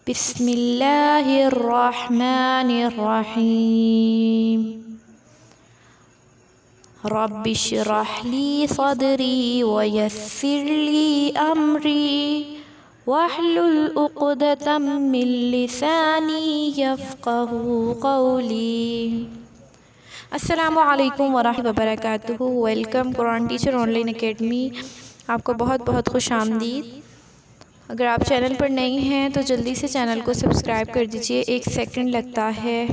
بسم اللہ الرحمن الرحیم رب اشرح لی صدری ویسر لی امری واحلل عقدۃ من لسانی یفقہوا قولی۔ السلام علیکم ورحمۃ اللہ وبرکاتہ۔ Welcome Quran teacher on line academy, آپ کو بہت بہت خوش آمدید۔ اگر آپ چینل پر نئی ہیں تو جلدی سے چینل کو سبسکرائب کر دیجئے، 1 سیکنڈ لگتا ہے،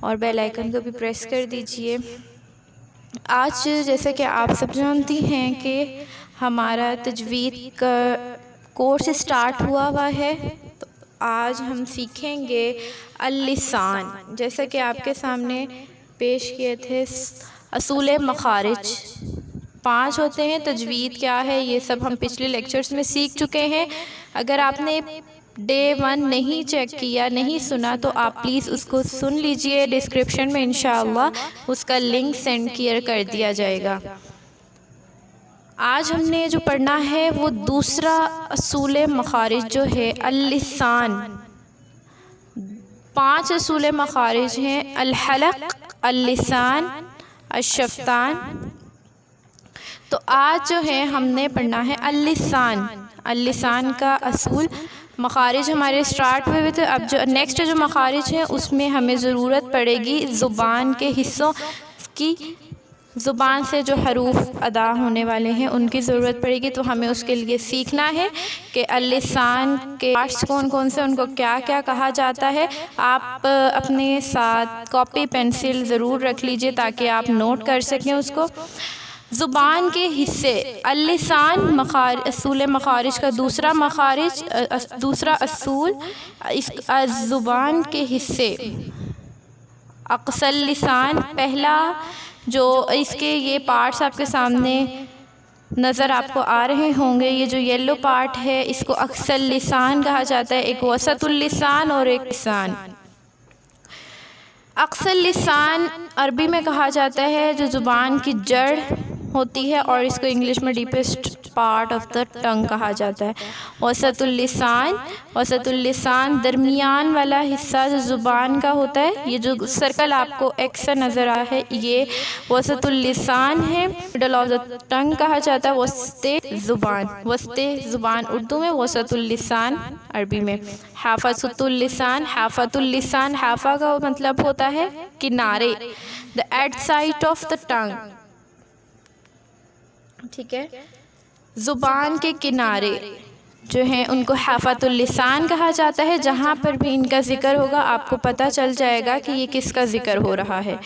اور بیل آئیکن کو بھی پریس کر دیجئے۔ آج جیسا کہ آپ سب جانتی ہیں کہ ہمارا تجوید کا کورس سٹارٹ ہوا ہے، تو آج ہم سیکھیں گے اللسان۔ جیسا کہ آپ کے سامنے پیش کیے تھے، اصول مخارج 5 ہوتے ہیں۔ تجوید کیا ہے یہ سب ہم پچھلے لیکچرز میں سیکھ چکے ہیں۔ اگر آپ نے ڈے 1 نہیں چیک کیا، نہیں سنا، تو آپ پلیز اس کو سن لیجئے۔ ڈسکرپشن میں انشاءاللہ اس کا لنک سینڈ کر دیا جائے گا۔ آج ہم نے جو پڑھنا ہے وہ دوسرا اصول مخارج جو ہے اللسان۔ 5 اصول مخارج ہیں: الحلق، اللسان، الشفتان۔ تو آج جو ہے ہم نے پڑھنا ہے اللسان۔ اللسان کا اصول مخارج ہمارے سٹارٹ ہوئے تھے۔ اب جو نیکسٹ جو مخارج ہیں اس میں ہمیں ضرورت پڑے گی زبان کے حصوں کی، زبان سے جو حروف ادا ہونے والے ہیں ان کی ضرورت پڑے گی۔ تو ہمیں اس کے لیے سیکھنا ہے کہ اللسان کے پارٹس کون کون سے، ان کو کیا کیا کہا جاتا ہے۔ آپ اپنے ساتھ کاپی پینسل ضرور رکھ لیجئے تاکہ آپ نوٹ کر سکیں اس کو۔ زبان کے حصے، اللسان اصول مخارج کا دوسرا اصول، زبان کے حصے۔ اقصی اللسان پہلا، جو اس کے یہ پارٹس آپ کے سامنے نظر آپ کو آ رہے ہوں گے، یہ جو یلو پارٹ ہے اس کو اقصی اللسان کہا جاتا ہے، ایک وسط اللسان اور ایک لسان۔ اقصی اللسان عربی میں کہا جاتا ہے جو زبان کی جڑ ہوتی ہے، اور اس کو انگلش میں ڈیپسٹ پارٹ آف دا ٹنگ کہا جاتا ہے۔ وسط اللسان درمیان والا حصہ جو زبان کا ہوتا ہے، یہ جو سرکل آپ کو ایکس نظر آ ہے یہ وسط اللسان ہے۔ مڈل آف دا ٹنگ کہا جاتا ہے، وسط زبان اردو میں، وسط اللسان عربی میں۔ حافظۃ اللسان، حافہ کا مطلب ہوتا ہے کنارے، the end side of the tongue، ٹھیک ہے۔ زبان کے کنارے جو ہیں ان کو حافۃ اللسان کہا جاتا ہے۔ جہاں پر بھی ان کا ذکر ہوگا آپ کو پتہ چل جائے گا کہ یہ کس کا ذکر ہو رہا ہے۔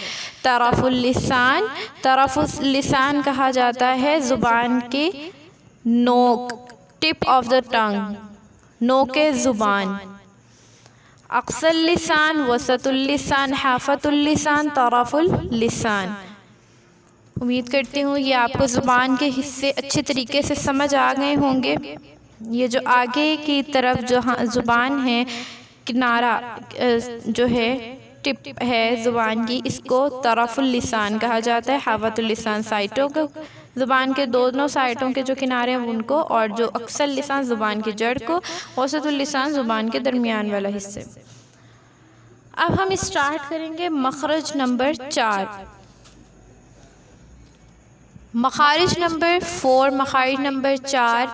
طرف اللسان کہا جاتا ہے زبان کے نوک، ٹپ آف دا ٹنگ، نوک زبان۔ اقصی اللسان، وسط اللسان، حافۃ اللسان، طرف اللسان۔ امید کرتی ہوں یہ آپ کو زبان کے حصے اچھے طریقے سے سمجھ آ گئے ہوں گے۔ یہ جو آگے کی طرف جو زبان ہے، کنارہ جو ہے، ٹپ ہے زبان کی، اس کو طرف اللسان کہا جاتا ہے۔ حافظ اللسان سائٹوں کو، زبان کے دونوں سائٹوں کے جو کنارے ہیں ان کو، اور جو اقصی اللسان زبان کی جڑ کو، وسط اللسان زبان کے درمیان والا حصے۔ اب ہم اسٹارٹ کریں گے مخرج نمبر 4۔ مخارج نمبر 4، مخارج نمبر 4،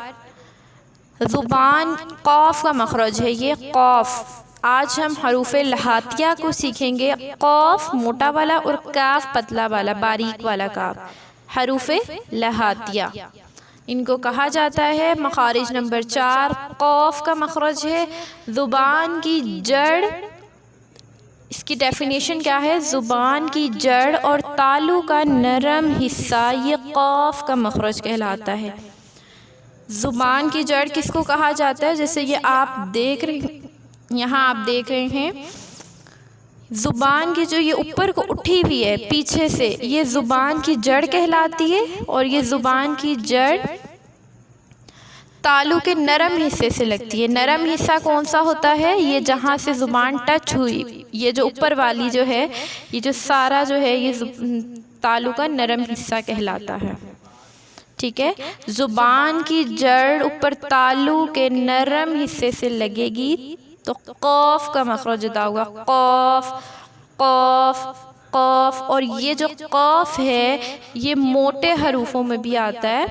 زبان قاف کا مخرج ہے، یہ قاف۔ آج ہم حروف لہاتیہ کو سیکھیں گے، قاف موٹا والا اور کاف پتلا والا، باریک والا کاف، حروف لہاتیہ ان کو کہا جاتا ہے۔ مخارج نمبر 4 قاف کا مخرج ہے۔ زبان کی جڑ، اس کی ڈیفینیشن کیا ہے؟ زبان کی جڑ اور تالو کا نرم حصہ، یہ قاف کا مخرج کہلاتا ہے۔ زبان کی جڑ کس کو کہا جاتا ہے؟ جیسے یہ آپ دیکھ رہے ہیں زبان کی جو یہ اوپر کو اٹھی ہوئی ہے پیچھے سے، یہ زبان کی جڑ کہلاتی ہے، اور یہ زبان کی جڑ تالو کے نرم حصے سے لگتی ہے۔ نرم حصہ کون سا ہوتا ہے؟ یہ جہاں سے زبان ٹچ ہوئی، یہ جو اوپر والی جو ہے، یہ جو سارا جو ہے یہ تالو کا نرم حصہ کہلاتا ہے، ٹھیک ہے۔ زبان کی جڑ اوپر تالو کے نرم حصے سے لگے گی تو قاف کا مخرج ادا ہوگا، قاف قاف قاف. اور یہ جو قاف ہے یہ موٹے حروفوں میں بھی آتا ہے،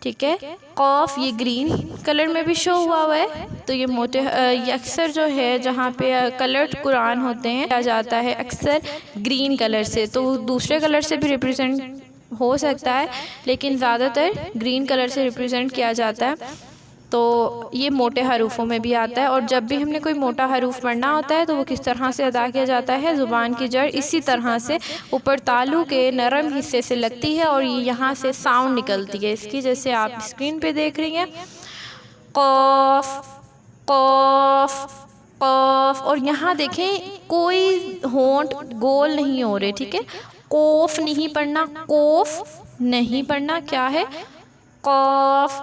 ٹھیک ہے. قاف یہ گرین کلر میں بھی شو ہوا ہے، تو یہ موٹے یہ اکثر جو ہے جہاں پہ کلرڈ قرآن ہوتے ہیں کیا جاتا ہے اکثر گرین کلر سے، تو دوسرے کلر سے بھی ریپرزینٹ ہو سکتا ہے لیکن زیادہ تر گرین کلر سے ریپرزینٹ کیا جاتا ہے. تو یہ موٹے حروفوں میں بھی آتا ہے، اور جب بھی ہم نے کوئی موٹا حروف پڑھنا ہوتا ہے تو وہ کس طرح سے ادا کیا جاتا ہے، زبان کی جڑ اسی طرح سے اوپر تالو کے نرم حصے سے لگتی ہے اور یہاں سے ساؤنڈ نکلتی ہے اس کی، جیسے آپ اسکرین پہ دیکھ رہی ہیں قاف قاف قاف. اور یہاں دیکھیں کوئی ہونٹ گول نہیں ہو رہے، ٹھیک ہے. قوف نہیں پڑھنا، قوف نہیں پڑھنا، کیا ہے قاف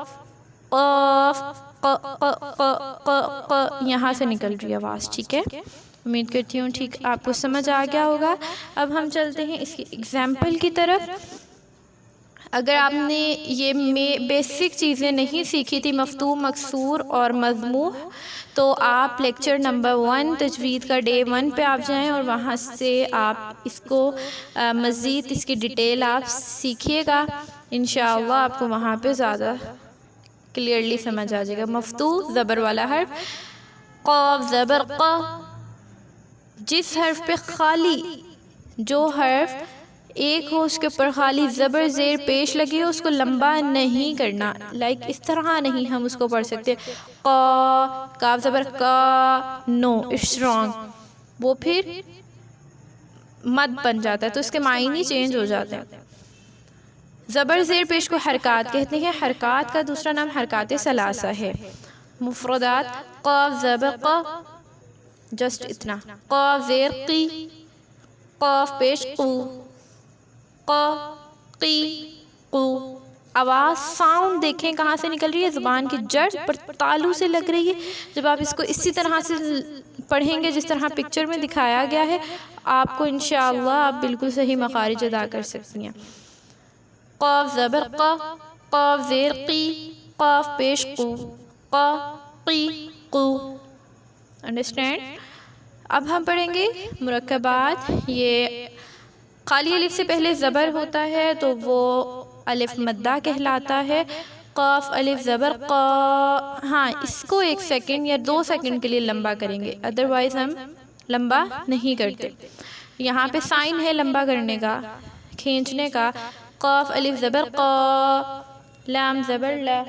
قاف یہاں سے نکل رہی ہے آواز، ٹھیک ہے. امید کرتی ہوں ٹھیک آپ کو سمجھ آ گیا ہوگا. اب ہم چلتے ہیں اس کی ایگزامپل کی طرف. اگر آپ نے یہ بیسک چیزیں نہیں سیکھی تھی مفتوح، مکسور اور مضموح، تو آپ لیکچر نمبر 1 تجوید کا ڈے 1 پہ آپ جائیں اور وہاں سے آپ اس کو مزید اس کی ڈیٹیل آپ سیکھیے گا. انشاءاللہ آپ کو وہاں پہ زیادہ کلیئرلی سمجھ آ جائے گا. مفتوح زبر والا حرف، قاف زبر قا، جس حرف پہ خالی جو حرف ایک ہو اس کے اوپر خالی زبر زیر پیش لگی ہو اس کو لمبا نہیں کرنا، لائک اس طرح نہیں ہم اس کو پڑھ سکتے قا، کاف زبر کا، نو اٹس رانگ، وہ پھر مد بن جاتا ہے تو اس کے معنی چینج ہو جاتے ہیں. زبر زیر پیش کو حرکات کہتے ہیں. حرکات کا دوسرا نام حرکات ثلاثہ ہے. مفردات قاف زبر قا، جسٹ اتنا، قاف زیر قی، قاف پیش قو، قا قی قو. آواز ساؤنڈ دیکھیں کہاں سے نکل رہی ہے، زبان کی جڑ پر تالو سے لگ رہی ہے. جب آپ اس کو اسی طرح سے پڑھیں گے جس طرح پکچر میں دکھایا گیا ہے آپ کو انشاءاللہ آپ بالکل صحیح مخارج ادا کر سکتی ہیں. قاف زبر قا، قاف زیر قی، قاف پیش قو، قا قی قو. انڈرسٹینڈ؟ اب ہم پڑھیں گے مرکبات. یہ خالی الف سے پہلے زبر ہوتا ہے تو وہ الف مدہ کہلاتا ہے. قاف الف زبر قا، ہاں اس کو 1 سیکنڈ یا 2 سیکنڈ کے لیے لمبا کریں گے، ادروائز ہم لمبا نہیں کرتے. یہاں پہ سائن ہے لمبا کرنے کا، کھینچنے کا. قاف الف زبر قا، لام زبر لا،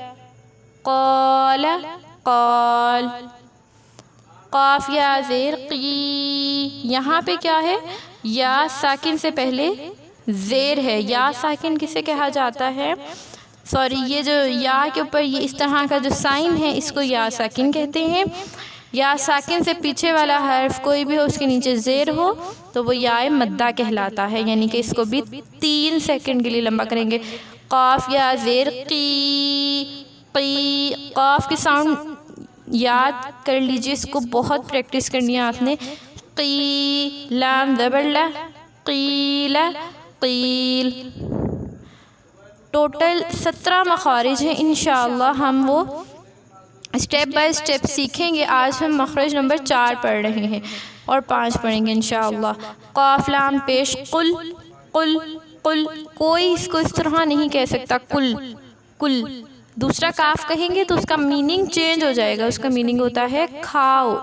قال قال. قاف یا زیر قی، یہاں پہ کیا ہے، یا ساکن سے پہلے زیر ہے. یا ساکن کسے کہا جاتا ہے، سوری یہ جو یا کے اوپر یہ اس طرح کا جو سائن ہے اس کو یا ساکن کہتے ہیں. یا ساکن سے پیچھے والا حرف کوئی بھی ہو اس کے نیچے زیر ہو تو وہ یا مدہ کہلاتا ہے، یعنی کہ اس کو بھی 3 سیکنڈ کے لیے لمبا کریں گے. قاف یا زیر قی قی. قاف کی ساؤنڈ یاد کر لیجئے، اس کو بہت پریکٹس کرنی ہے آپ نے. قی، لام زبر لا، قیل قیل. ٹوٹل 17 مخارج ہیں، انشاءاللہ ہم وہ اسٹیپ بائی اسٹیپ سیکھیں گے. آج ہم مخرج نمبر 4 پڑھ رہے ہیں اور 5 پڑھیں گے انشاءاللہ. قاف لام پیش قل قل قل. کوئی اس کو اس طرح نہیں کہہ سکتا قل قل. دوسرا کاف کہیں گے تو اس کا میننگ چینج ہو جائے گا، اس کا میننگ ہوتا ہے کھاؤ،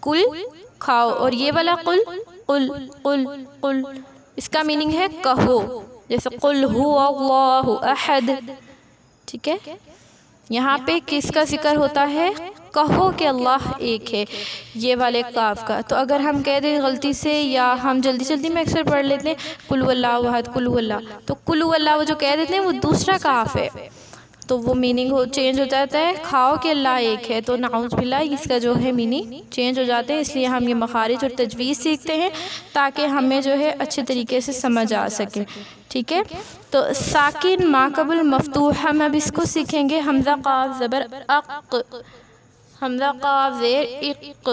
قل کھاؤ. اور یہ والا قل قل قل قل اس کا میننگ ہے کہو، جیسے قل هو اللہ احد، ٹھیک ہے. یہاں پہ کس کا ذکر ہوتا ہے، کہو کہ اللہ ایک ہے، یہ والے کاف کا. تو اگر ہم کہہ دیں غلطی سے یا ہم جلدی میں اکثر پڑھ لیتے ہیں قل هو اللہ احد قل هو اللہ، تو قل هو اللہ وہ جو کہہ دیتے ہیں وہ دوسرا کاف ہے تو وہ میننگ چینج ہو جاتا ہے کھاؤ کہ اللہ ایک ہے. تو نعوذ باللہ اس کا جو ہے میننگ چینج ہو جاتے ہیں. اس لیے ہم یہ مخارج اور تجوید سیکھتے ہیں تاکہ ہمیں جو ہے اچھے طریقے سے سمجھ آ سکے، ٹھیک ہے. تو ساکن ما قبل مفتوح ہم اب اس کو سیکھیں گے. حمزہ قاف زبر اق، حمزہ قاف زیر اق،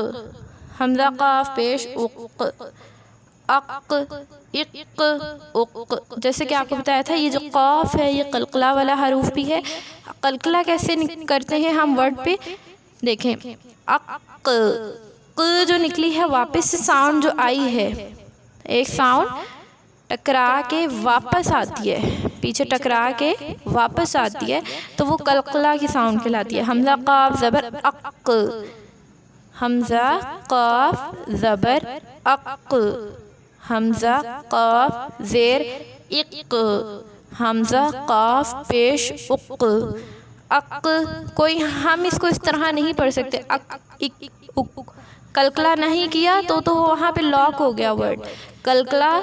حمزہ قاف پیش اق، اق اق اق. جیسے کہ آپ کو بتایا تھا یہ جو قاف ہے یہ قلقلہ والا حروف بھی ہے. قلقلہ کیسے کرتے ہیں ہم ورڈ پہ، دیکھیں اق جو نکلی ہے واپس سے ساؤنڈ جو آئی ہے، ایک ساؤنڈ ٹکرا کے واپس آتی ہے، پیچھے ٹکرا کے واپس آتی ہے تو وہ قلقلہ کی ساؤنڈ کہلاتی ہے. حمزہ قاف زبر اق، حمزہ قاف زبر اق، حمزہ قاف زیر اق، حمزہ قاف پیش اق. اق کوئی ہم اس کو اس طرح نہیں پڑھ سکتے، اق اک اک، قلقلہ نہیں کیا تو وہاں پہ لاک ہو گیا ورڈ. قلقلہ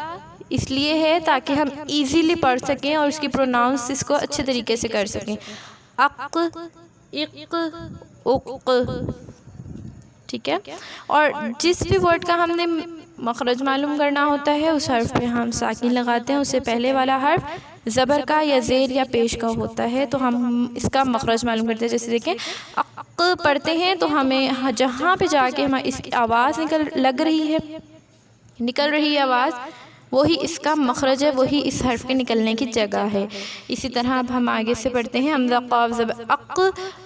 اس لیے ہے تاکہ ہم ایزیلی پڑھ سکیں اور اس کی پروناؤنس اس کو اچھے طریقے سے کر سکیں. اق اق اق، ٹھیک ہے. اور جس بھی ورڈ کا ہم نے مخرج معلوم کرنا ہوتا ہے اس حرف پہ ہم ساکن لگاتے ہیں، اس سے پہلے والا حرف زبر کا یا زیر یا پیش کا ہوتا ہے تو ہم اس کا مخرج معلوم کرتے ہیں. جیسے دیکھیں اق پڑھتے ہیں تو ہمیں جہاں پہ جا کے ہمیں اس کی آواز نکل رہی ہے آواز، وہی اس کا مخرج ہے، وہی اس حرف کے نکلنے کی جگہ ہے. اسی طرح اب ہم آگے سے پڑھتے ہیں. حمزہ قاف زبر اق،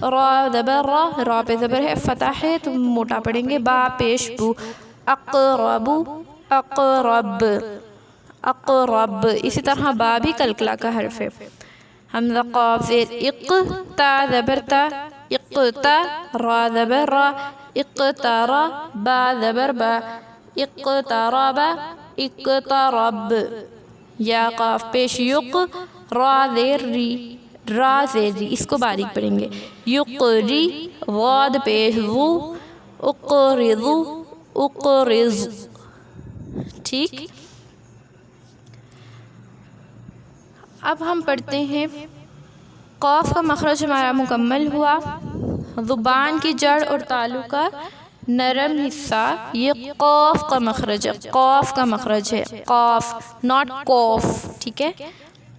را زبر را، را پہ زبر ہے، فتح ہے تو موٹا پڑھیں گے، با پیش بو، اقربو اقرب اقرب. اسی طرح با بھی قلقلہ کا حرف ہے. حمزہ قاف زیر اق، تا زبر تا، اقتا، را زبر را، اقترا، با زبر با، اقترب اقترب. یا قاف پیش یق، را زیر ری، را زیر ری، اس کو باریک پڑھیں گے. یقری، غاد پیش غو، اقرضو اقرض. ٹھیک. اب ہم پڑھتے ہیں قاف کا مخرج ہمارا مکمل ہوا. زبان کی جڑ اور تالو کا نرم حصہ یہ قاف کا مخرج ہے، قاف کا مخرج ہے، قاف ناٹ قوف، ٹھیک ہے،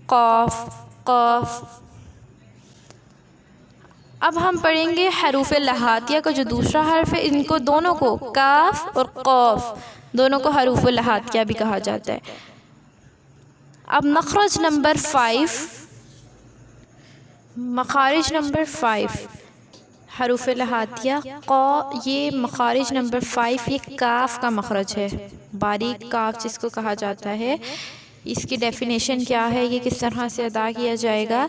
قاف قاف. اب ہم پڑھیں گے حروف لہاتیہ کا جو دوسرا حرف ہے، ان کو دونوں کو کاف اور قاف دونوں کو حروف لہاتیہ بھی کہا جاتا ہے. اب مخرج نمبر 5، مخارج نمبر 5 حروف لہاتیہ یہ مخارج نمبر 5 یہ کاف کا مخرج ہے، باریک کاف جس کو کہا جاتا ہے. اس کی ڈیفینیشن کیا ہے، یہ کس طرح سے ادا کیا جائے گا؟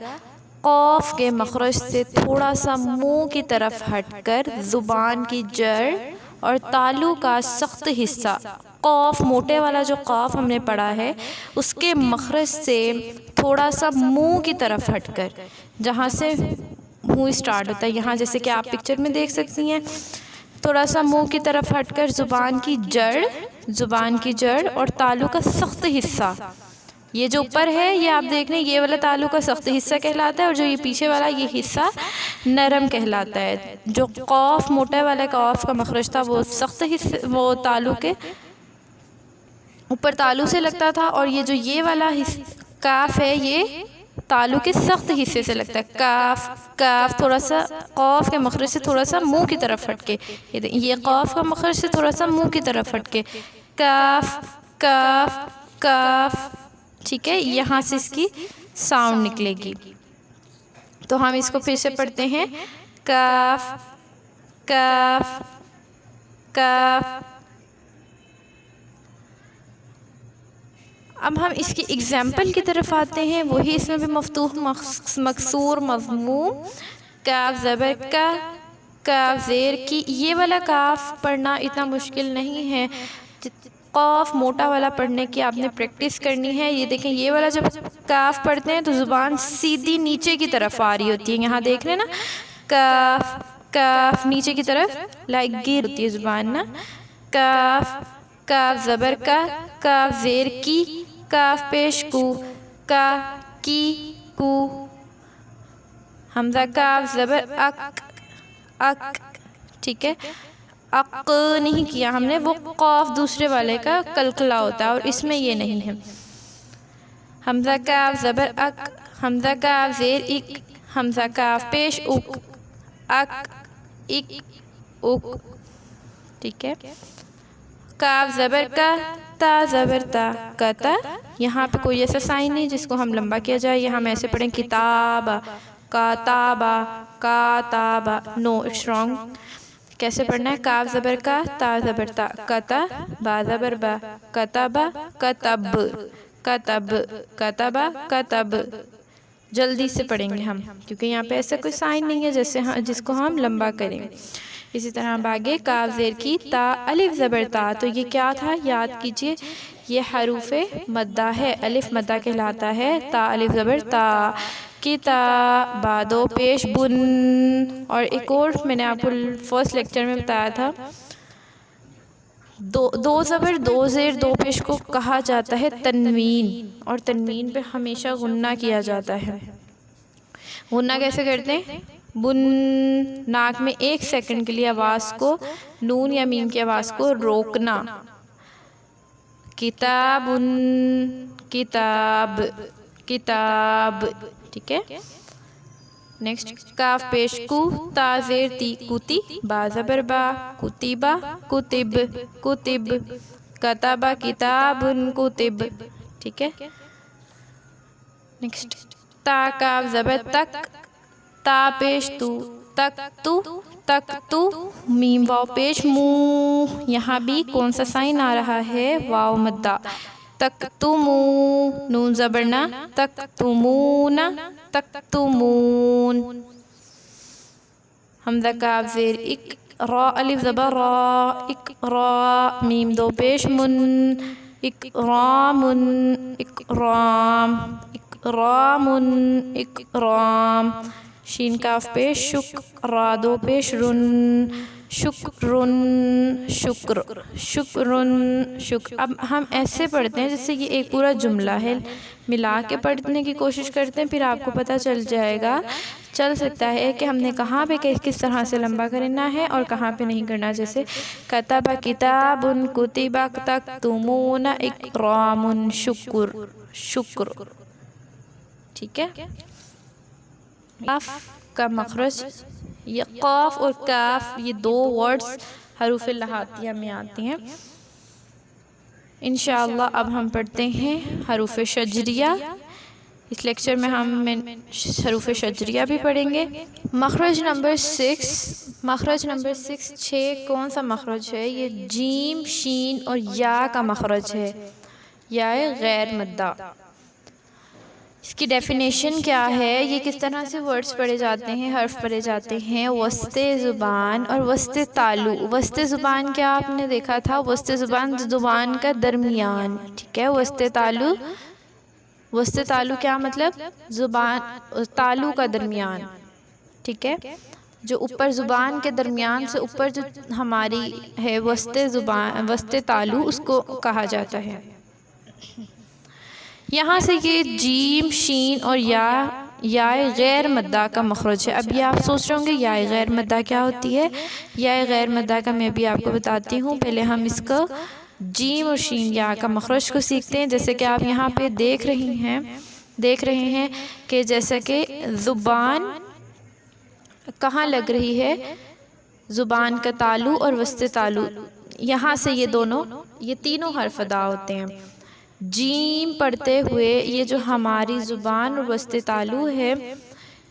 قاف کے مخرج سے تھوڑا سا منہ کی طرف ہٹ کر زبان کی جڑ اور تالو کا سخت حصہ، قاف موٹے والا جو قاف ہم نے پڑھا ہے اس کے مخرج سے تھوڑا سا منہ کی طرف ہٹ کر، جہاں سے منہ اسٹارٹ ہوتا ہے یہاں جیسے کہ آپ پکچر میں دیکھ سکتی ہیں، تھوڑا سا منہ کی طرف ہٹ کر زبان کی جڑ اور تالو کا سخت حصہ، یہ جو اوپر ہے یہ آپ دیکھ لیں یہ والا تالو کا سخت حصہ کہلاتا ہے، اور جو یہ پیچھے والا یہ حصہ نرم کہلاتا ہے. جو قاف موٹے والا قاف کا مخرج تھا وہ سخت حصہ، وہ تالو کے اوپر تالو سے لگتا تھا، اور یہ جو یہ والا کاف ہے یہ تالو کے سخت حصے سے لگتا ہے. کاف کاف تھوڑا سا قاف کے مخرج سے تھوڑا سا منہ کی طرف ہٹ کے، یہ قاف کا مخرج سے تھوڑا سا منہ کی طرف ہٹ کے، کاف کاف کاف. ٹھیک ہے، یہاں سے اس کی ساؤنڈ نکلے گی. تو ہم اس کو پھر سے پڑھتے ہیں، کاف کاف کاف. اب ہم اس کی اگزامپل کی طرف آتے ہیں، وہی اس میں بھی مفتوح مکسور مضموم. کاف زبر کا، کاف زیر کی. یہ والا کاف پڑھنا اتنا مشکل نہیں ہے، قاف موٹا والا پڑھنے کی آپ نے پریکٹس کرنی ہے. یہ دیکھیں یہ والا جب کاف پڑھتے ہیں تو زبان سیدھی نیچے کی طرف آ رہی ہوتی ہے، یہاں دیکھ رہے نا، کاف کاف نیچے کی طرف لائک گر ہوتی ہے زبان نا. کاف کاف زبر کا، کاف زیر کی، کاف پیش کو، کا کی کو. حمزہ کاف زبر اک اک. ٹھیک ہے، اق نہیں کیا ہم نے، وہ قاف دوسرے والے کا قلقلہ ہوتا ہے اور اس میں یہ نہیں ہے. حمزہ کاف زبر اک، حمزہ کاف زیر اک، حمزہ کاف پیش اک، اک اک اک. ٹھیک ہے، کاف زبر کا، تا زبر تا، کتا. یہاں پہ کوئی ایسا سائن نہیں جس کو ہم لمبا کیا جائے، یہ ہم ایسے پڑھیں کتاب کاتابا کاتابا. نو اٹس رانگ. کیسے پڑھنا ہے؟ کاف زبر کا، تا زبر تا، کتا، با زبر با، کتبا کتب، کتب کتبا کتب. جلدی سے پڑھیں گے ہم کیونکہ یہاں پہ ایسا کوئی سائن نہیں ہے جس کو ہم لمبا کریں. اسی طرح ہم آگے کاف زیر کی تا الف زبر تا. تو یہ کیا تھا؟ یاد کیجئے یہ حروف مدہ ہے، الف مدہ کہلاتا ہے. تا الف زبر تا. کتاب با دو پیش بن. اور ایک اور میں نے آپ کو فرسٹ لیکچر میں بتایا تھا، دو زبر دو زیر دو پیش کو کہا جاتا ہے تنوین، اور تنوین پہ ہمیشہ غنہ کیا جاتا ہے. غنہ کیسے کرتے ہیں؟ بن. ناک میں 1 سیکنڈ کے لیے آواز کو، نون یا میم کی آواز کو روکنا. کتابن، کتاب، کتاب. ٹھیک ہے. نیکسٹ کاف پیش کو، تا زیر تی کتی، با زبر با، کتیبا کتب، کتب، کتابا کتابن کتب. ٹھیک ہے. نیکسٹ تا کاف زبر تک، تا پیش تو، تک تو، تک تو. میم واو پیش مو. یہاں بھی کون سا سائن آ رہا ہے؟ واو مدہ. تکتمو، نون زبر نا، تکتمون، تکتمون. حمزہ کاف زیر اک، را الف زبر را، اقرا. میم دو پیش من، اکرامن، اکرام، اکرامن، اکرام. شین کاف پیش شک، را دو پیش رن، شکرن، شکر، شکرن، شکر. اب ہم ایسے پڑھتے ہیں جیسے یہ ایک پورا جملہ ہے، ملا کے پڑھنے کی کوشش کرتے ہیں، پھر آپ کو پتہ چل جائے گا، چل سکتا ہے کہ ہم نے کہاں پہ کس طرح سے لمبا کرنا ہے اور کہاں پہ نہیں کرنا. جیسے کتب کتابن، کتب تکتمون، اکرام، شکر، شکر. ٹھیک ہے. قاف کا مخرج، یہ قاف اور کاف یہ 2 ورڈز حروف لہاتیہ میں آتے ہیں. انشاءاللہ اب ہم پڑھتے ہیں حروف شجریہ. اس لیکچر میں ہم حروف شجریہ بھی پڑھیں گے. مخرج نمبر 6، مخرج نمبر 6 کون سا مخرج ہے؟ یہ جیم، شین اور یا کا مخرج ہے، یا غیر مدہ. اس کی ڈیفینیشن کیا ہے؟ یہ کس طرح سے ورڈز پڑھے جاتے ہیں، حرف پڑھے جاتے ہیں؟ وسط زبان اور وسط تالو. وسط زبان کیا آپ نے دیکھا تھا؟ وسط زبان زبان کا درمیان. ٹھیک ہے. وسط تالو، وسط تالو کیا مطلب؟ زبان تالو کا درمیان. ٹھیک ہے. جو اوپر زبان کے درمیان سے اوپر جو ہماری ہے وسط زبان، وسط تالو، اس کو کہا جاتا ہے. یہاں سے یہ جیم، شین اور یا غیر مدہ کا مخرج ہے. اب یہ آپ سوچ رہے ہوں گے یا غیر مدہ کیا ہوتی ہے؟ یا غیر مدہ کا میں بھی آپ کو بتاتی ہوں. پہلے ہم اس کو جیم اور شین یا کا مخرج کو سیکھتے ہیں. جیسے کہ آپ یہاں پہ دیکھ رہے ہیں کہ جیسا کہ زبان کہاں لگ رہی ہے؟ زبان کا تالو اور وسط تالو. یہاں سے یہ تینوں حرف ادا ہوتے ہیں. جیم پڑھتے ہوئے یہ جو ہماری زبان اور وسط تالو ہے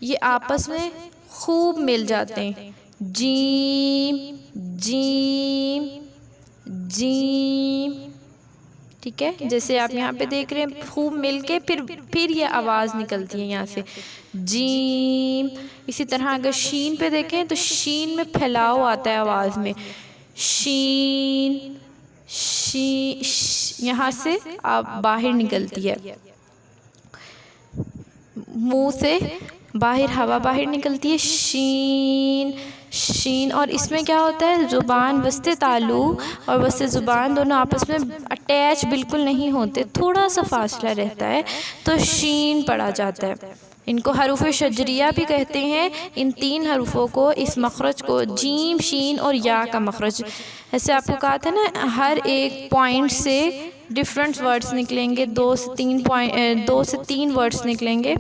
یہ آپس میں خوب مل جاتے ہیں. جیم، جیم، جیم. ٹھیک ہے. جیسے آپ یہاں پہ دیکھ رہے ہیں خوب مل کے پھر یہ آواز نکلتی ہے یہاں سے جیم. اسی طرح اگر شین پہ دیکھیں تو شین میں پھیلاؤ آتا ہے آواز میں. شین، یہاں سے آپ باہر نکلتی ہے، منہ سے باہر ہوا باہر نکلتی ہے. شین، شین. اور اس میں کیا ہوتا ہے؟ زبان، وسط تالو اور وسط زبان دونوں آپس میں اٹیچ بالکل نہیں ہوتے، تھوڑا سا فاصلہ رہتا ہے تو شین پڑھا جاتا ہے. ان کو حروف شجریہ بھی کہتے ہیں. ان 3 حروفوں کو، اس مخرج کو جیم، شین اور یا کا مخرج. ایسے آپ کو کہا تھا نا ہر ایک پوائنٹ سے ڈیفرنٹ ورڈز نکلیں گے، 2 سے 3 ورڈز نکلیں گے.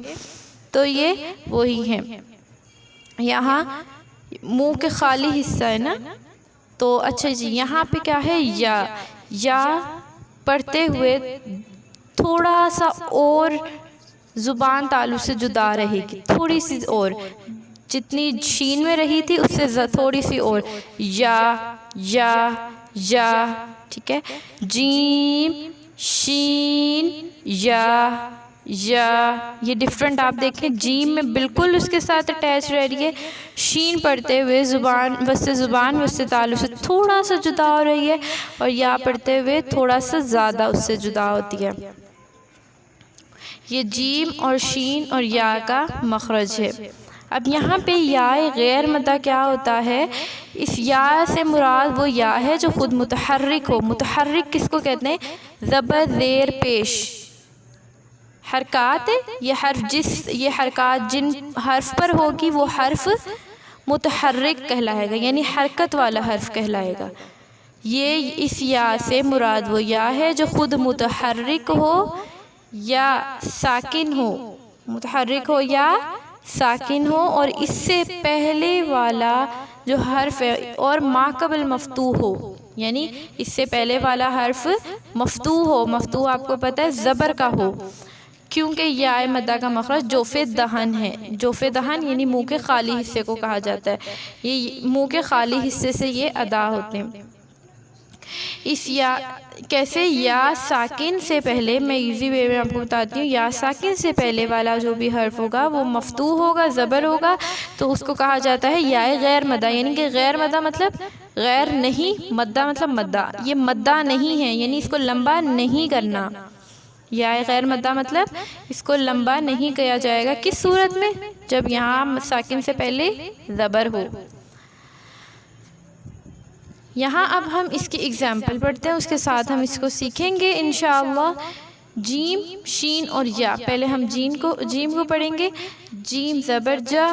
تو یہ وہی ہیں. یہاں منہ کے خالی حصہ ہے نا، تو اچھا جی یہاں پہ کیا ہے؟ یا پڑھتے ہوئے تھوڑا سا اور زبان تالو سے جدا رہے گی، تھوڑی سی اور، جتنی شین میں رہی تھی اس سے تھوڑی سی اور، یا یا یا، ٹھیک ہے، جیم شین یا یا، یہ ڈفرنٹ آپ دیکھیں، جیم میں بالکل اس کے ساتھ اٹیچ رہ رہی ہے، شین پڑھتے ہوئے زبان وسط تالو سے تھوڑا سا جدا ہو رہی ہے، اور یا پڑھتے ہوئے تھوڑا سا زیادہ اس سے جدا ہوتی ہے۔ یہ جیم اور شین اور یا کا مخرج ہے۔ اب یہاں پہ یا غیر مدہ کیا ہوتا ہے؟ اس یا سے مراد وہ یا ہے جو خود متحرک ہو۔ متحرک کس کو کہتے ہیں؟ زبر زیر پیش حرکات، یہ حرکات جن حرف پر ہوگی وہ حرف متحرک کہلائے گا، یعنی حرکت والا حرف کہلائے گا۔ یہ اس یا سے مراد وہ یا ہے جو خود متحرک ہو یا ساکن ہو، متحرک ہو یا ساکن ہو، اور اس سے پہلے والا جو حرف ہے اور ما قبل مفتوح ہو، یعنی اس سے پہلے والا حرف مفتوح ہو۔ مفتوح آپ کو پتہ ہے زبر کا ہو، کیونکہ یا مدہ کا مخرج جوف دہن ہے۔ جوف دہن یعنی منہ کے خالی حصے کو کہا جاتا ہے، یہ منہ کے خالی حصے سے یہ ادا ہوتے ہیں۔ اس یا کیسے؟ یا ساکن سے پہلے، میں ایزی وے میں آپ کو بتاتی ہوں، یا ساکن سے پہلے والا جو بھی حرف ہوگا وہ مفتوح ہوگا، زبر ہوگا، تو اس کو کہا جاتا ہے یا غیر مدہ، یعنی کہ غیر مدہ مطلب غیر نہیں، مدہ مطلب مدہ، یہ مدہ نہیں ہے، یعنی اس کو لمبا نہیں کرنا۔ یا غیر مدہ مطلب اس کو لمبا نہیں کیا جائے گا، کس صورت میں؟ جب یہاں ساکن سے پہلے زبر ہو۔ یہاں اب ہم اس کی اگزامپل پڑھتے ہیں، اس کے ساتھ ہم اس کو سیکھیں گے انشاءاللہ۔ جیم شین اور یا، پہلے ہم جیم کو پڑھیں گے۔ جیم زبر جا،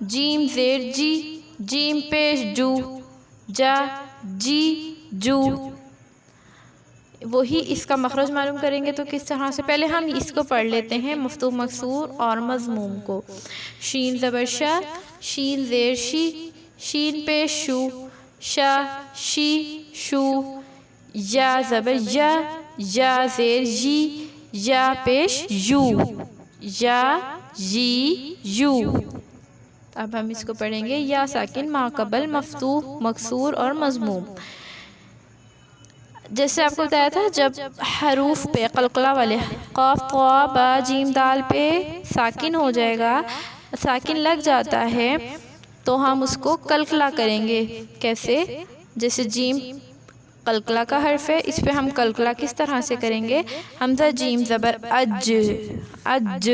جیم زیر جی، جیم پیش جو، جا جی جو۔ وہی اس کا مخرج معلوم کریں گے تو کس طرح سے؟ پہلے ہم اس کو پڑھ لیتے ہیں، مفتوح مکسور اور مضموم کو۔ شین زبر شا، شین زیر شی، شین پیش شو، شا شی شو۔ یا زبر یا، یا زیر جی، یا پیش یو، یا جی یو۔ اب ہم اس کو پڑھیں گے، یا ساکن ما قبل مفتوح مکسور اور مضموم۔ جیسے آپ کو بتایا تھا، جب حروف پہ قلقلہ والے قاف طا با جیم دال پہ ساکن ہو جائے گا، ساکن لگ جاتا ہے، تو ہم اس کو قلقلہ کریں گے۔ کیسے؟ جیسے جیم قلقلہ کا حرف ہے، اس پہ ہم قلقلہ کس طرح سے کریں گے؟ حمزہ جیم زبر اج، اج،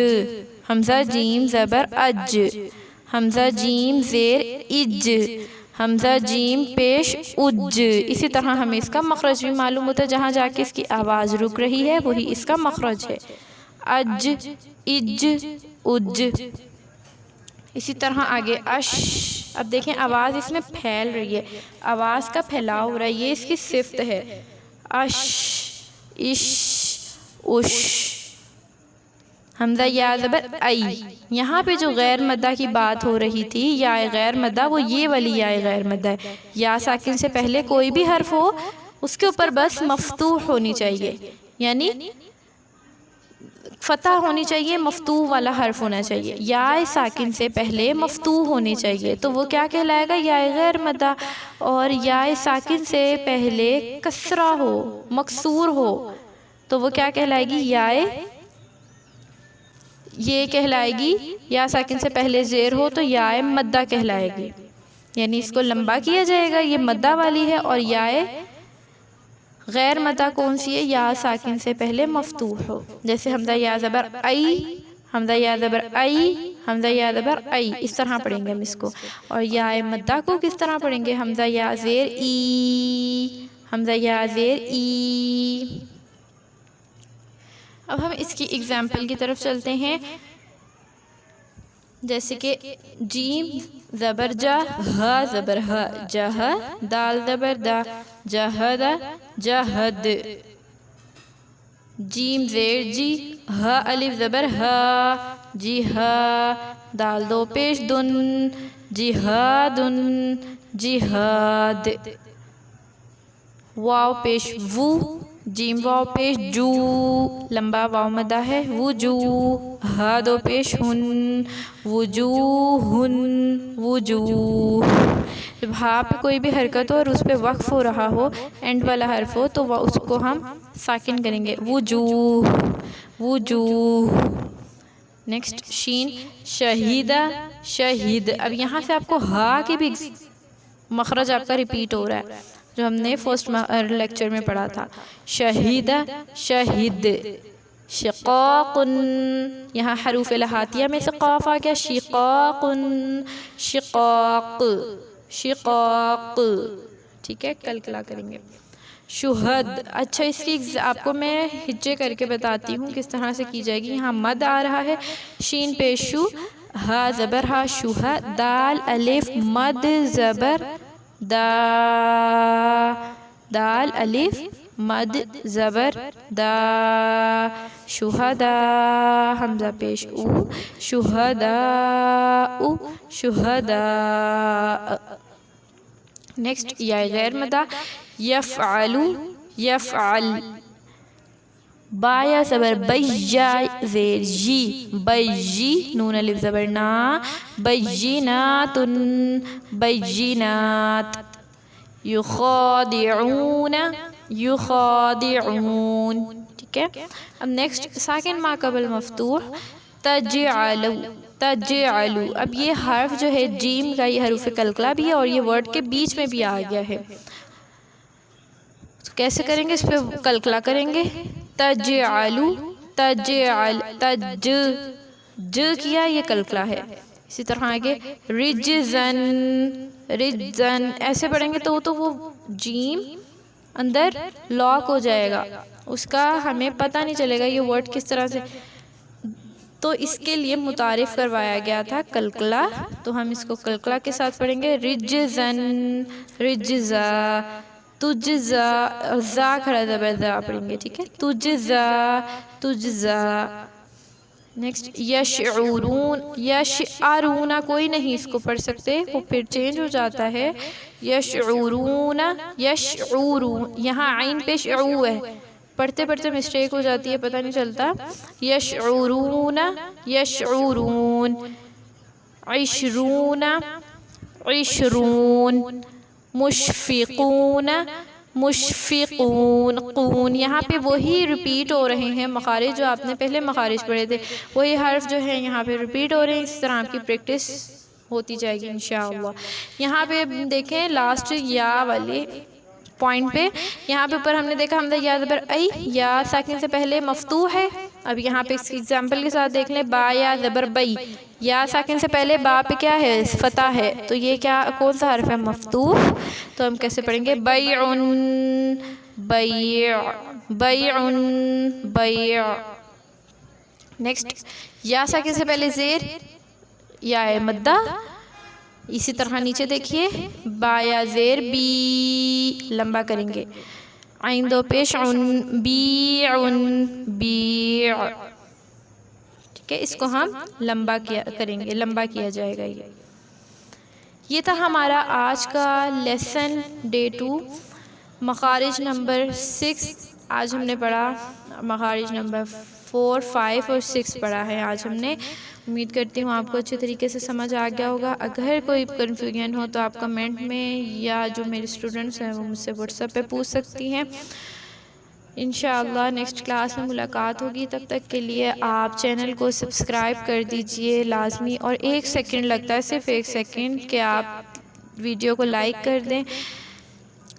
حمزہ جیم زبر اج، حمزہ جیم زیر اج، حمزہ جیم پیش اج۔ اسی طرح ہمیں اس کا مخرج بھی معلوم ہوتا ہے، جہاں جا کے اس کی آواز رک رہی ہے وہی اس کا مخرج ہے، اج، اج، اج۔ اسی طرح آگے اش، اب دیکھیں آواز اس میں پھیل رہی ہے، آواز کا پھیلاؤ ہو رہا ہے، یہ اس کی صفت ہے۔ اش، اش، اش۔ حمزہ یا زبر ای، یہاں پہ جو غیر مدہ کی بات ہو رہی تھی، یا غیر مدہ، وہ یہ والی یا غیر مدہ ہے۔ یا ساکن سے پہلے کوئی بھی حرف ہو، اس کے اوپر بس مفتوح ہونی چاہیے، یعنی فتح ہونی چاہیے، مفتوح والا حرف ہونا چاہیے۔ یا ساکن سے پہلے مفتوح ہونی چاہیے، تو وہ کیا کہلائے گا؟ یا غیر مدہ۔ اور یا ساکن سے پہلے کسرہ ہو، مکسور ہو، تو وہ کیا کہلائے گی؟ یا یہ کہلائے گی، یا ساکن سے پہلے زیر ہو تو یا مدہ کہلائے گی، یعنی اس کو لمبا کیا جائے گا، یہ مدہ والی ہے۔ اور یا غیر مدہ کون سی ہے؟ یا ساکن سے پہلے مفتوح ہو، جیسے حمزہ یا زبر ای، حمزہ یا زبر ای، حمزہ یا زبر ای، اس طرح پڑھیں گے ہم اس کو۔ اور یا مدہ کو کس طرح پڑھیں گے؟ حمزہ یا زیر ای، حمزہ یا زیر ای۔ اب ہم اس کی اگزامپل کی طرف چلتے ہیں، جیسے کہ جیم زبر جا، ہا زبر ہا، جہ، دال زبر دا، جہد، جہد۔ جیم زیر جی، ہا الف زبر ہا، جی ہا، دال دو پیش دن، جہادن، جہاد۔ واو پیش وو، جیم واو پیش جو، لمبا واو مدہ ہے، وجوہ، ہا دو پیش ہن، وجوہن، وجوہ۔ جب ہا پہ کوئی بھی حرکت ہو اور اس پہ وقف ہو رہا ہو، اینڈ والا حرف ہو، تو اس کو ہم ساکن کریں گے، وجوہ، وجوہ۔ نیکسٹ شین، شہیدہ، شہید۔ اب یہاں سے آپ کو ہا کی بھی مخرج آپ کا ریپیٹ ہو رہا ہے، جو ہم نے فرسٹ لیکچر میں پڑھا تھا، شہیدہ، شہید۔ شقاق، یہاں حروف لہاتیہ میں سے قاف آ گیا، شقاق، شقاق، شقاق، ٹھیک ہے، کلکلا کریں گے۔ شہد، اچھا اس کی آپ کو میں ہجے کر کے بتاتی ہوں کس طرح سے کی جائے گی۔ یہاں مد آ رہا ہے، شین پیش شو، ہا زبر ہا، شوہا، دال الف مد زبر دا، دال الف مد زبر دا، شہدا، حمزہ پیش او، شہداء، شہداء۔ نیکسٹ یا غیر مدہ، یفعل، یفعل۔ با یا زبر بی، یا زیر جی، بیجی، نون الف زبر نا، بینات، بینات۔ یخادعون، یخادعون، ٹھیک ہے۔ اب نیکسٹ ساکن ما قبل مفتوح، تجعلو، تجعلو۔ اب یہ حرف جو ہے جیم کا، یہ حروف کلکلا بھی ہے اور یہ ورڈ کے بیچ میں بھی آ گیا ہے، کیسے کریں گے؟ اس پہ کلکلا کریں گے، تجعلو، تجعل، تج، ج کیا، یہ کلکلا ہے۔ اسی طرح آگے رجزن، رجزن، ایسے پڑھیں گے تو وہ جیم اندر لاک ہو جائے گا، اس کا ہمیں پتہ نہیں چلے گا یہ ورڈ کس طرح سے، تو اس کے لیے متعارف کروایا گیا تھا کلکلا، تو ہم اس کو کلکلا کے ساتھ پڑھیں گے، رجزن، رجزا، تجزا، زا کھڑا زبر زا پڑھیں گے، ٹھیک ہے، تجزا، تجزا۔ نیکسٹ یشعرون، یشعرون، کوئی نہیں اس کو پڑھ سکتے، وہ پھر چینج ہو جاتا ہے، یشعرون، یشعرون، یہاں عین پیش عو ہے، پڑھتے پڑھتے مسٹیک ہو جاتی ہے، پتہ نہیں چلتا، یشعرون، یشعرون۔ عشرون، عشرون۔ مشفقون، مشفقون، قون، یہاں پہ وہی ریپیٹ ہو رہے ہیں مخارج جو آپ نے پہلے مخارج پڑھے تھے، وہی حرف جو ہے یہاں پہ ریپیٹ ہو رہے ہیں، اس طرح آپ کی پریکٹس ہوتی جائے گی انشاءاللہ۔ یہاں پہ دیکھیں لاسٹ یا والے پوائنٹ پہ، یہاں پہ اوپر ہم نے دیکھا حمزہ یا زبر ای، یا ساکن سے پہلے مفتوح ہے۔ اب یہاں پہ اس ایگزامپل کے ساتھ دیکھ لیں، با یا زبر بی، یا ساکن سے پہلے با پہ کیا ہے؟ فتح ہے، تو یہ کیا کون سا حرف ہے؟ مفتوح، تو ہم کیسے پڑھیں گے؟ بیعن، بیع، بیعن، بیع۔ نیکسٹ یا ساکن سے پہلے زیر، یا مدہ، اسی طرح نیچے دیکھیے، با یا زیر بی، لمبا کریں گے، عین دو پیش عن، بیعن، بیع، ٹھیک ہے، اس کو ہم لمبا کریں گے، لمبا کیا جائے گا۔ یہ تھا ہمارا آج کا لیسن ڈے 2، مخارج نمبر 6 آج ہم نے پڑھا، مخارج نمبر 4، 5 اور 6 پڑھا ہے آج ہم نے۔ امید کرتی ہوں آپ کو اچھے طریقے سے سمجھ آ گیا ہوگا۔ اگر کوئی کنفیوژن ہو تو آپ کمنٹ میں، یا جو میرے اسٹوڈنٹس ہیں وہ مجھ سے واٹس ایپ پہ پوچھ سکتی ہیں۔ انشاءاللہ نیکسٹ کلاس میں ملاقات ہوگی، تب تک کے لیے آپ چینل کو سبسکرائب کر دیجئے لازمی، اور 1 سیکنڈ لگتا ہے، صرف 1 سیکنڈ، کہ آپ ویڈیو کو لائک کر دیں۔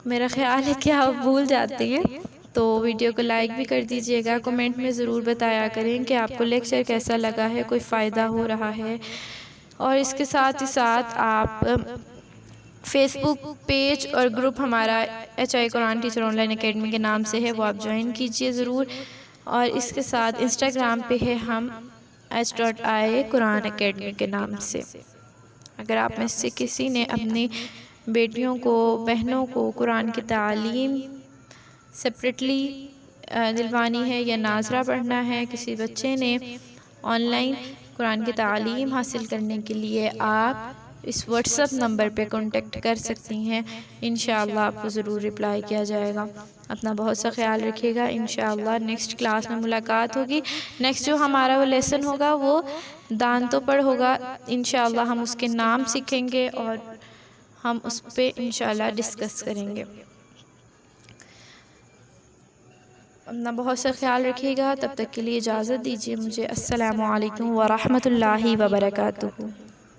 میرا خیال ہے کہ آپ بھول جاتے ہیں، تو ویڈیو کو لائک بھی کر دیجئے گا۔ کمنٹ میں ضرور بتایا کریں کہ آپ کو لیکچر کیسا لگا ہے، کوئی فائدہ ہو رہا ہے، اور اس کے ساتھ ہی ساتھ آپ فیس بک پیج اور گروپ ہمارا HI Quran teacher on line academy کے نام سے ہے، وہ آپ جوائن کیجئے ضرور، اور اس کے ساتھ انسٹاگرام پہ ہے ہم h.i قرآن اکیڈمی کے نام سے۔ اگر آپ میں سے کسی نے اپنی بیٹیوں کو، بہنوں کو قرآن کی تعلیم سپریٹلی دلوانی ہے، یا ناظرہ پڑھنا ہے، کسی بچے نے آن لائن قرآن کی تعلیم حاصل کرنے کے لیے، آپ اس واٹس ایپ نمبر پہ کانٹیکٹ کر سکتی ہیں، انشاءاللہ آپ کو ضرور رپلائی کیا جائے گا۔ اپنا بہت سا خیال رکھیے گا، انشاءاللہ نیکسٹ کلاس میں ملاقات ہوگی۔ نیکسٹ جو ہمارا وہ لیسن ہوگا وہ دانتوں پر ہوگا، انشاءاللہ ہم اس کے نام سیکھیں گے اور ہم اس پہ انشاءاللہ ڈسکس کریں گے۔ اپنا بہت سا خیال رکھیے گا، تب تک کے لیے اجازت دیجیے مجھے۔ السلام علیکم ورحمۃ اللہ وبرکاتہ۔